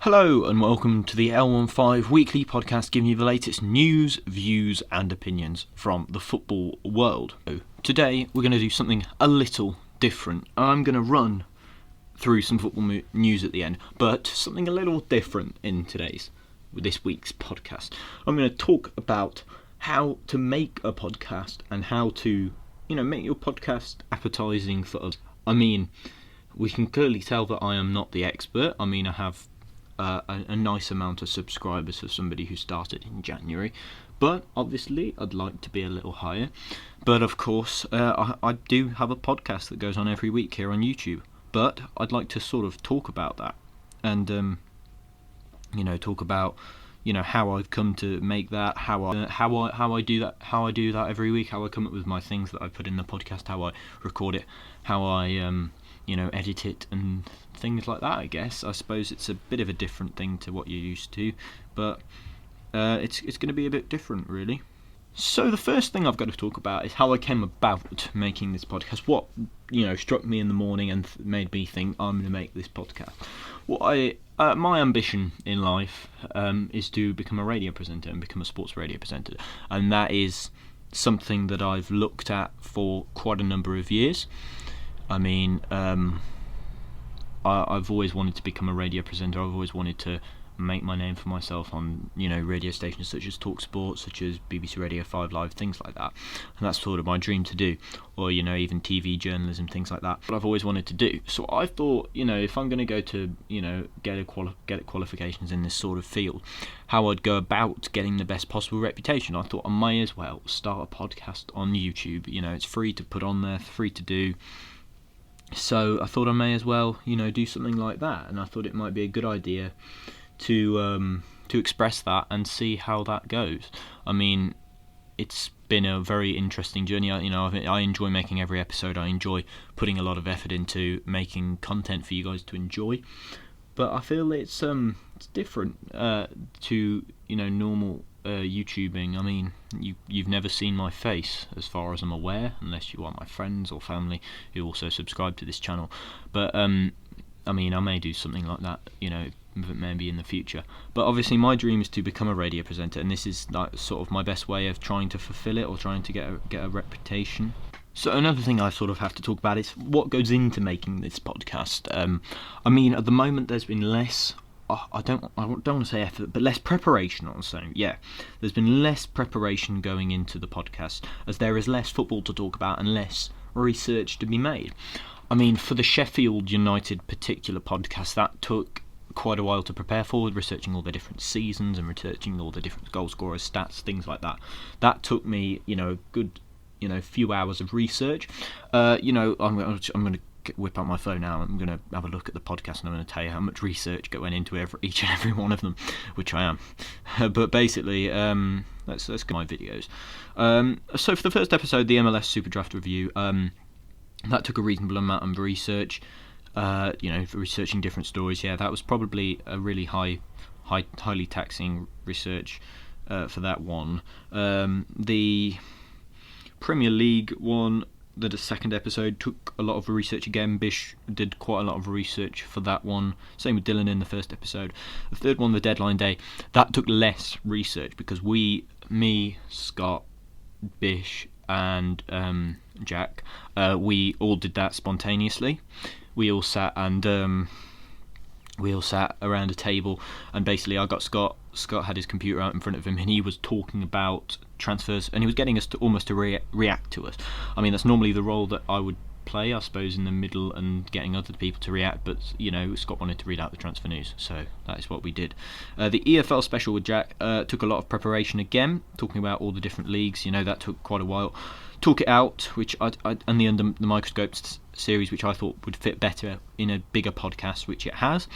Hello and welcome to the L15weekly podcast, giving you the latest news, views and opinions from the football world. Today we're going to do something a little different. I'm going to run through some football news at the end, but something a little different in this week's podcast. I'm going to talk about how to make a podcast and how to, make your podcast appetizing for others. I mean, we can clearly tell that I am not the expert. I mean, I have a nice amount of subscribers for somebody who started in January, but obviously I'd like to be a little higher. But of course, I do have a podcast that goes on every week here on YouTube, but I'd like to sort of talk about that and talk about how I've come to make that, how I do that every week, how I come up with my things that I put in the podcast, how I record it, how I edit it and things like that. I suppose it's a bit of a different thing to what you're used to, but it's going to be a bit different, really. So the first thing I've got to talk about is how I came about making this podcast. What struck me in the morning and made me think I'm going to make this podcast. My ambition in life is to become a radio presenter and become a sports radio presenter, and that is something that I've looked at for quite a number of years. I mean, I've always wanted to become a radio presenter. I've always wanted to make my name for myself on, radio stations such as Talk Sport, such as BBC Radio 5 Live, things like that. And that's sort of my dream to do. Or, even TV journalism, things like that. But I've always wanted to do. So I thought, if I'm going to go to, get qualifications in this sort of field, how I'd go about getting the best possible reputation. I thought I may as well start a podcast on YouTube. It's free to put on there, free to do. So I thought I may as well, do something like that, and I thought it might be a good idea to express that and see how that goes. I mean, it's been a very interesting journey. I enjoy making every episode. I enjoy putting a lot of effort into making content for you guys to enjoy. But I feel it's different to normal YouTubing. I mean, you've never seen my face as far as I'm aware, unless you are my friends or family who also subscribe to this channel. But I mean, I may do something like that, maybe in the future. But obviously my dream is to become a radio presenter, and this is like sort of my best way of trying to fulfill it, or trying to get a reputation. So another thing I sort of have to talk about is what goes into making this podcast. I mean, at the moment there's been less, I don't want to say effort, but less preparation. I'm saying, there's been less preparation going into the podcast, as there is less football to talk about and less research to be made. I mean, for the Sheffield United particular podcast, that took quite a while to prepare for, researching all the different seasons and researching all the different goal scorers, stats, things like that. That took me, a good, few hours of research. I'm going to whip out my phone now. I'm going to have a look at the podcast, and I'm going to tell you how much research went into each and every one of them, which I am. But basically, let's go to my videos. So for the first episode, the MLS Super Draft review, that took a reasonable amount of research. For researching different stories. That was probably a really highly taxing research for that one. The Premier League one, the second episode, took a lot of research again. Bish did quite a lot of research for that one. Same with Dylan in the first episode. The third one, the Deadline Day, that took less research because me, Scott, Bish and Jack, we all did that spontaneously. We all sat around a table, and basically I got Scott had his computer out in front of him, and he was talking about transfers, and he was getting us to almost react to us. I mean, that's normally the role that I would play, I suppose, in the middle and getting other people to react, but Scott wanted to read out the transfer news, so that is what we did. The EFL special with Jack took a lot of preparation again, talking about all the different leagues. That took quite a while. Talk It Out, which and the Under the Microscope series, which I thought would fit better in a bigger podcast, which it has.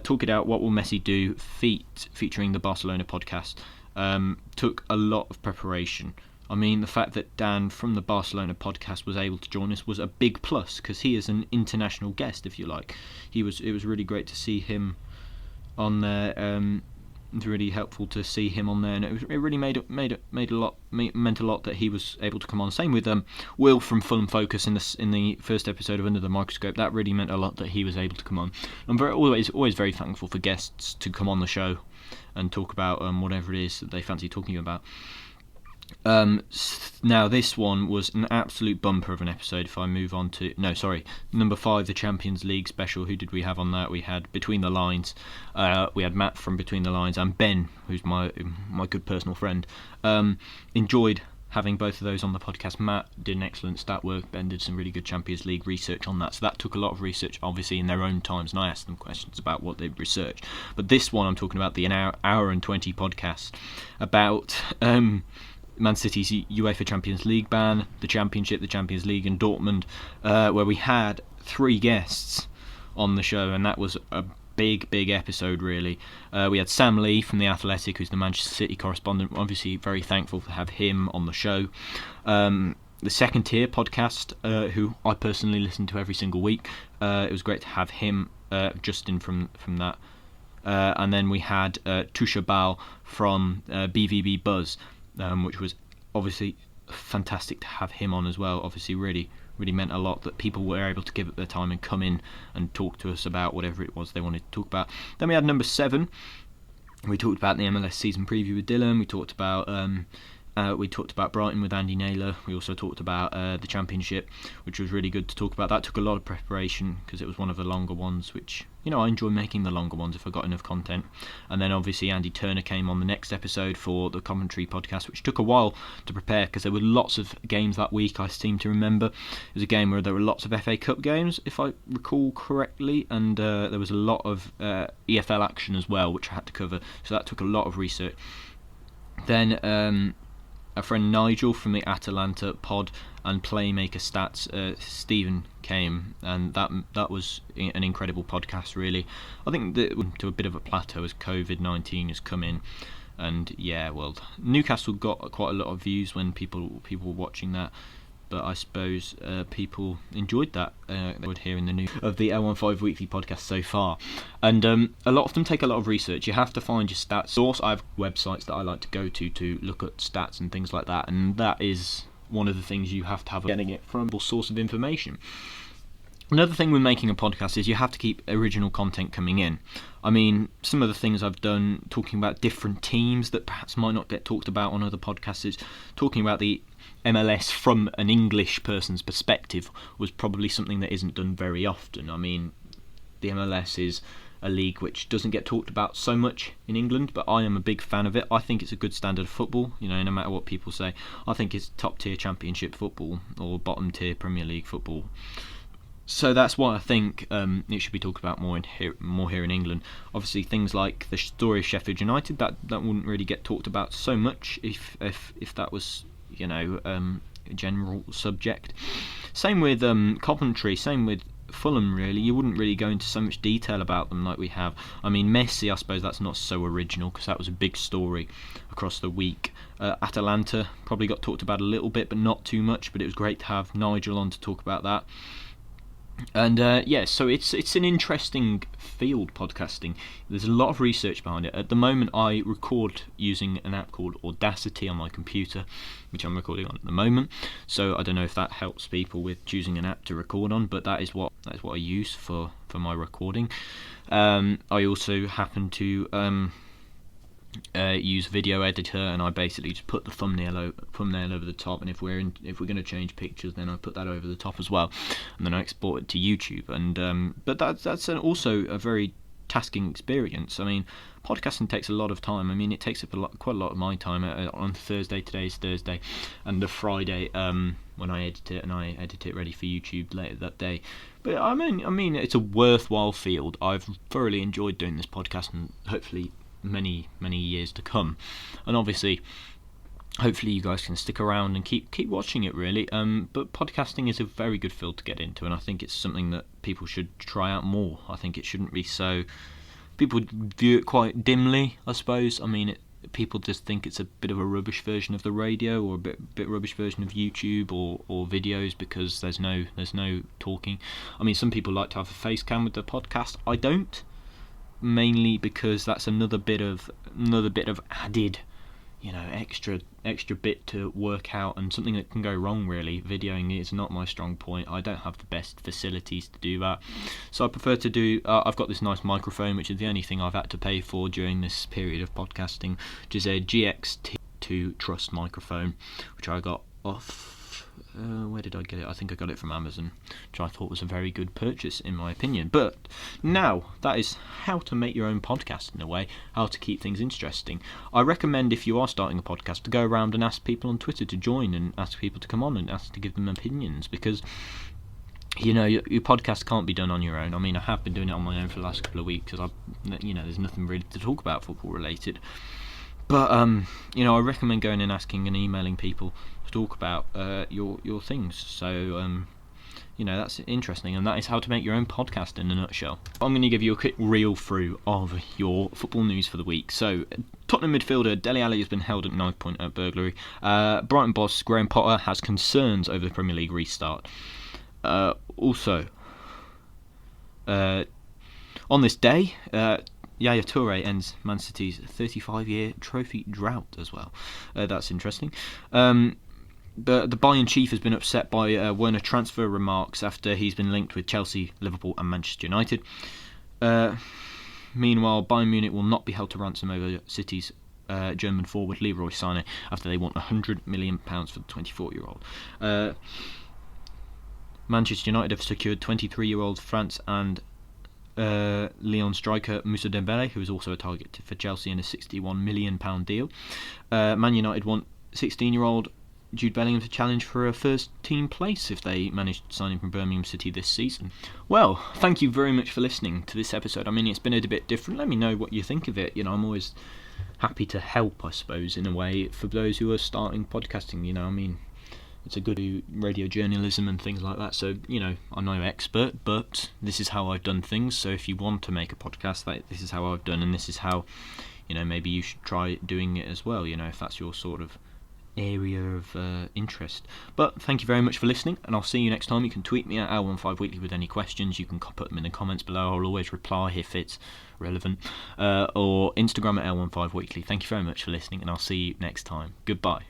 Talk It Out, What Will Messi Do, featuring the Barcelona podcast, took a lot of preparation. I mean, the fact that Dan from the Barcelona podcast was able to join us was a big plus, because he is an international guest, if you like. It was really great to see him on there. was really helpful to see him on there, and it really meant a lot that he was able to come on. Same with Will from Fulham Focus in the first episode of Under the Microscope. That really meant a lot that he was able to come on. I'm always very thankful for guests to come on the show and talk about whatever it is that they fancy talking about. Now this one was an absolute bumper of an episode. If I move on to number 5, the Champions League special. Who did we have on that? We had Between the Lines. We had Matt from Between the Lines and Ben, who's my good personal friend. Enjoyed having both of those on the podcast. Matt did an excellent stat work. Ben did some really good Champions League research on that. So that took a lot of research, obviously, in their own times, and I asked them questions about what they'd researched. But this one, I'm talking about the hour and 20 podcast about Man City's UEFA Champions League ban, the Championship, the Champions League, and Dortmund, where we had 3 guests on the show, and that was a big episode, really. We had Sam Lee from The Athletic, who's the Manchester City correspondent. Obviously, very thankful to have him on the show. The Second Tier podcast, who I personally listen to every single week. It was great to have him, Justin from that. And then we had Tusha Bal from BVB Buzz, which was obviously fantastic to have him on as well. Obviously really meant a lot that people were able to give up their time and come in and talk to us about whatever it was they wanted to talk about. Then we had number 7. We talked about the MLS season preview with Dylan. We talked about Brighton with Andy Naylor. We also talked about the Championship, which was really good to talk about. That took a lot of preparation because it was one of the longer ones, which, I enjoy making the longer ones if I got enough content. And then obviously Andy Turner came on the next episode for the commentary podcast, which took a while to prepare because there were lots of games that week, I seem to remember. It was a game where there were lots of FA Cup games, if I recall correctly, and there was a lot of EFL action as well, which I had to cover. So that took a lot of research. Then our friend Nigel from the Atalanta pod and Playmaker Stats, Stephen, came, and that was an incredible podcast, really. I think that went to a bit of a plateau as COVID-19 has come in, and Newcastle got quite a lot of views when people were watching that, but I suppose people enjoyed that. They would hear in the news of the L15weekly podcast so far, and a lot of them take a lot of research. You have to find your stats source. I have websites that I like to go to look at stats and things like that, and that is one of the things you have to have, getting it from a source of information. Another thing with making a podcast is you have to keep original content coming in. I mean, some of the things I've done talking about different teams that perhaps might not get talked about on other podcasts, is talking about the MLS from an English person's perspective was probably something that isn't done very often. I mean, the MLS is a league which doesn't get talked about so much in England, but I am a big fan of it. I think it's a good standard of football, no matter what people say. I think it's top tier Championship football or bottom tier Premier League football. So that's why I think it should be talked about more here in England. Obviously, things like the story of Sheffield United, that wouldn't really get talked about so much if that was a general subject. Same with Coventry, same with Fulham, really. You wouldn't really go into so much detail about them like we have. I mean, Messi, I suppose that's not so original because that was a big story across the week. Atalanta probably got talked about a little bit, but not too much. But it was great to have Nigel on to talk about that. And so it's an interesting field, podcasting. There's a lot of research behind it. At the moment, I record using an app called Audacity on my computer, which I'm recording on at the moment. So I don't know if that helps people with choosing an app to record on, but that is what I use for my recording. I also happen to use video editor, and I basically just put the thumbnail over the top, and if we're going to change pictures, then I put that over the top as well, and then I export it to YouTube. And but that's also a very tasking experience. I mean, podcasting takes a lot of time. I mean, it takes up quite a lot of my time. On Thursday, today's Thursday, and the Friday when I edit it, and I edit it ready for YouTube later that day. But I mean, it's a worthwhile field. I've thoroughly enjoyed doing this podcast, and hopefully many years to come, and obviously hopefully you guys can stick around and keep watching it, really. But podcasting is a very good field to get into, and I think it's something that people should try out more. I think it shouldn't be so, people view it quite dimly, I suppose. I mean, people just think it's a bit of a rubbish version of the radio, or a bit rubbish version of YouTube or videos, because there's no talking. I mean, some people like to have a face cam with the podcast. I don't. mainly because that's another bit of added, extra bit to work out, and something that can go wrong. Really, videoing is not my strong point. I don't have the best facilities to do that, so I prefer to do. I've got this nice microphone, which is the only thing I've had to pay for during this period of podcasting, which is a GX2 Trust microphone, which I got off. Where did I get it? I think I got it from Amazon, which I thought was a very good purchase in my opinion. But now, that is how to make your own podcast in a way, how to keep things interesting. I recommend, if you are starting a podcast, to go around and ask people on Twitter to join, and ask people to come on and ask to give them opinions, because your podcast can't be done on your own. I mean, I have been doing it on my own for the last couple of weeks because there's nothing really to talk about football related. But I recommend going and asking and emailing people to talk about your things. So that's interesting, and that is how to make your own podcast in a nutshell. I'm going to give you a quick reel through of your football news for the week. So, Tottenham midfielder Dele Alli has been held at knife point at burglary. Brighton boss Graham Potter has concerns over the Premier League restart. Also, on this day, Yaya Toure ends Man City's 35-year trophy drought as well. That's interesting. The Bayern chief has been upset by Werner transfer remarks after he's been linked with Chelsea, Liverpool and Manchester United. Meanwhile, Bayern Munich will not be held to ransom over City's German forward Leroy Sané after they want £100 million for the 24-year-old. Manchester United have secured 23-year-old France and Lyon striker Moussa Dembele, who is also a target for Chelsea in a £61 million deal. Man United want 16-year-old Jude Bellingham to challenge for a first team place if they manage to sign him from Birmingham City this season. Well, thank you very much for listening to this episode. I mean, it's been a bit different. Let me know what you think of it. I'm always happy to help, I suppose, in a way, for those who are starting podcasting. I mean, it's a good radio journalism and things like that. So, I'm no expert, but this is how I've done things. So if you want to make a podcast, this is how I've done, and this is how, maybe you should try doing it as well, if that's your sort of area of interest. But thank you very much for listening, and I'll see you next time. You can tweet me at L15weekly with any questions. You can put them in the comments below. I'll always reply if it's relevant. Or Instagram at L15weekly. Thank you very much for listening, and I'll see you next time. Goodbye.